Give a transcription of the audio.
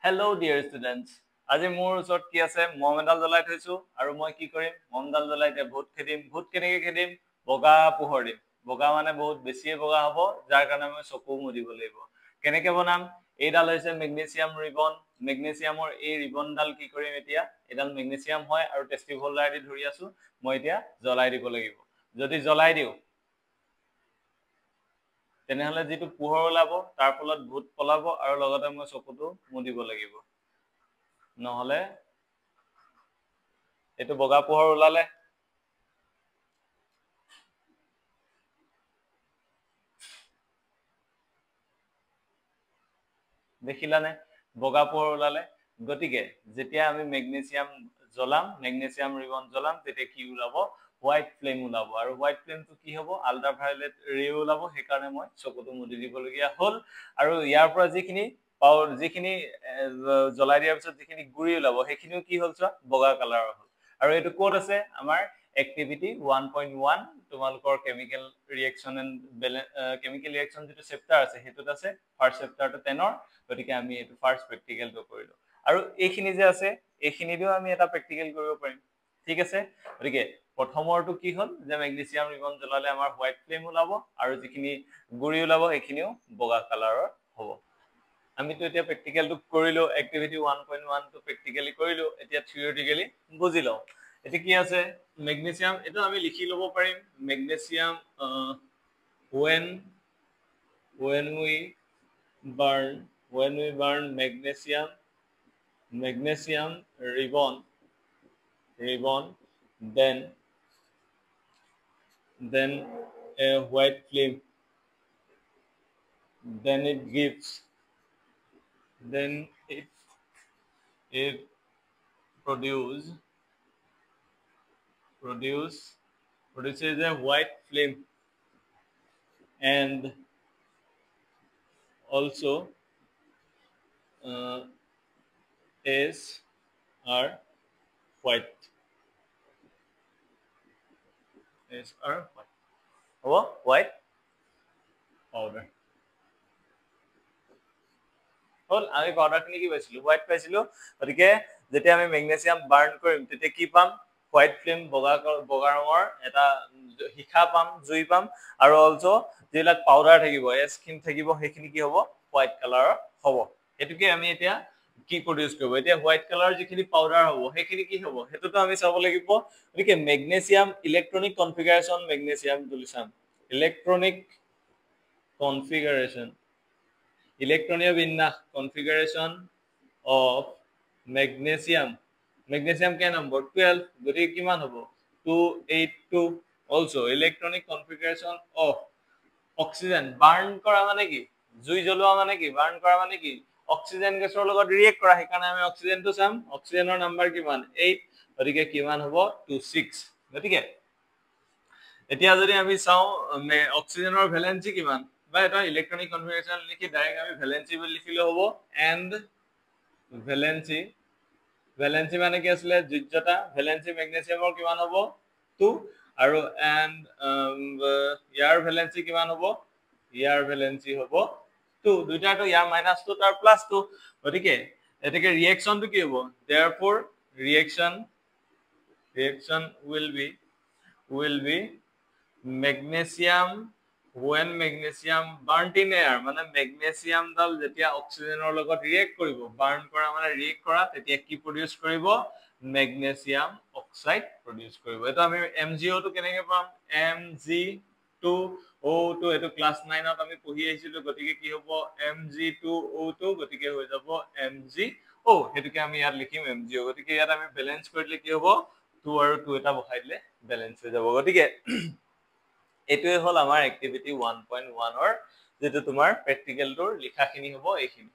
Hello dear students. আজি মোৰ ওচৰত কি আছে মম এডাল জ্বলাই থৈছো আৰু মই কি কৰিম মমডাল জ্বলাই তে ভূত খেদিম ভূত কেনেকৈ খেদিম বগা পোহৰ দিম বগা মানে বহুত বেছিয়ে বগা হ'ব যাৰ কাৰণে মই চকু মুদিব লাগিব কেনেকৈ বনাম এইডাল হৈছে মেগনেছিয়াম ৰিবন মেগনেছিয়ামৰ এই ৰিবনডাল কি কৰিম এতিয়া এডাল মেগনেছিয়াম হয় আৰু টেষ্টি হোল্ডাৰ দি ধৰি আছো মই এতিয়া জ্বলাই দিব লাগিব যদি জ্বলাই দিও তেনেহলে যেটো পোহৰ ওলাব তাৰ ফলত ভূত পলাব আৰু লগতে মই চকুটো মুদিব লাগিব নহলে এটো বগা পোহৰ ওলালে দেখিলানে বগা পোহৰ ওলালে গতিকে যেতিয়া আমি মেগনেছিয়াম জ্বলাম মেগনেছিয়াম ৰিবন জ্বলাম তেতিয়া কি ওলাব হোৱাইট ফ্লেম ওলাব আৰু হোৱাইট ফ্লেমটো কি হ'ব আল্ট্ৰাভায়োলেট ৰে ওলাব সেই কাৰণে মই চকুটো মুদি দিবলগীয়া হ'ল আৰু ইয়াৰ পৰা যিখিনি পাৱাৰ যিখিনি জ্বলাই দিয়াৰ পিছত যিখিনি গুৰি ওলাব সেইখিনিও কি হ'ল চোৱা বগা কালাৰৰ হ'ল আৰু এটো কোড আছে আমাৰ এক্টিভিটি 1.1 তোমালকৰ chemical reaction and chemical reaction যেটো চেপ্টাৰ আছে হেতুত আছে ফাৰ্স্ট চেপ্টাৰটো 10 ৰ গতিকে আমি এটো ফাৰ্স্ট প্ৰ্যাকটিক্যালটো কৰিলো আৰু এইখিনি যে আছে এইখিনিও আমি এটা প্ৰ্যাকটিক্যাল কৰিব পাৰিম ঠিক আছে গতিকে প্ৰথমৰটো কি হ'ল যে মেগনেছিয়াম ৰিবন জ্বলালে আমাৰ হোৱাইট ফ্লেম ওলাব আৰু যিখিনি গুৰি ওলাব সেইখিনিও বগা কালাৰৰ হ'ব আমি তো এতিয়া প্ৰ্যাকটিক্যালটো কৰিলো এক্টিভিটি 1.1 টো প্ৰ্যাকটিক্যালি কৰিলো এতিয়া থিওৰিটিক্যালি বুজি লও এটো কি আছে মেগনেছিয়াম এটো আমি লিখি লব পাৰিম magnesium when we burn magnesium ribbon then a white flame then it produces a white flame and also are white white powder হল আমি পাউডাৰখিনি কি পাইছিলো হোৱাইট পাইছিলো গতিকে যেতিয়া আমি মেগনেছিয়াম বাৰ্ন কৰিম তেতিয়া কি পাম হোৱাইট ফ্লেম বগা ৰঙৰ এটা হিখা পাম জুই পাম আৰু অলসো যেলাক পাউডাৰ থাকিব স্কিন থাকিব সেইখিনি কি হ'ব হোৱাইট কালাৰৰ হ'ব এটুকে আমি এতিয়া কি প্ৰডিউস কৰিব এতিয়া হোৱাইট কালাৰ যিখিনি পাউডাৰ হ'ব সেইখিনি কি হ'ব হেতুটো আমি চাব লাগিব গতিকে মেগনেছিয়াম ইলেক্ট্ৰনিক কনফিগাৰেশন মেগনেছিয়াম দুলিছাম electronic configuration electroneer vinyas configuration of magnesium ke number 12 গতি কিমান হ'ব 282 also electronic configuration of oxygen burn কৰা মানে কি জুই জ্বলোৱা মানে কি burn কৰা মানে কি অক্সিজেন গেছৰ লগত ৰিয়েক্ট কৰা হেকাৰণে আমি অক্সিজেনটো চাম অক্সিজেনৰ নাম্বাৰ কিমান 8 গতিকে কিমান হ'ব 26 গতিকে এতিয়া যদি আমি চাও অক্সিজেনৰ ভ্যালেন্সি কিমান বা এটা ইলেক্ট্ৰনিক কনফিগাৰেশন লিখি ডাইৰেক্ট আমি ভ্যালেন্সি বুলি লিখিলে হ'ব এন্ড ভ্যালেন্সি মানে কি আসলে যোজ্যতা ভ্যালেন্সি ম্যাগনেসিয়ামৰ কিমান হ'ব 2 আৰু এন্ড ইয়াৰ ভ্যালেন্সি কিমান হ'ব ইয়াৰ ভ্যালেন্সি হ'ব 2 দুইটাটো ইয়াৰ -2 তাৰ +2 গতিকে এটাকে ৰিঅ্যাকশনটো কি হ'ব therefore reaction will be magnesium when magnesium burnt in air মানে magnesium dal যেতিয়া অক্সিজেনৰ লগত ৰিয়েক্ট কৰিব বাৰ্ন কৰা মানে ৰিয়েক্ট কৰা তেতিয়া কি প্ৰডিউস কৰিব magnesium oxide প্ৰডিউস কৰিব এটা আমি MgO টো কেনেকৈ পাম Mg2O2 এটো ক্লাস 9 ত আমি পঢ়ি আহিছিলো গতিকে কি হ'ব Mg2O2 গতিকে হৈ যাব MgO হেতুকে আমি ইয়াত লিখিম MgO গতিকে ইয়াত আমি ব্যালেন্স কৰিলে কি হ'ব 2 আৰু 2 এটা বহাই দিলে ব্যালেন্স হৈ যাব গতিকে এটোই হল আমাৰ এক্টিভিটি 1.1 ৰ যেটো তোমাৰ প্ৰ্যাকটিক্যালটোৰ লিখাখিনি হ'ব এইখিনি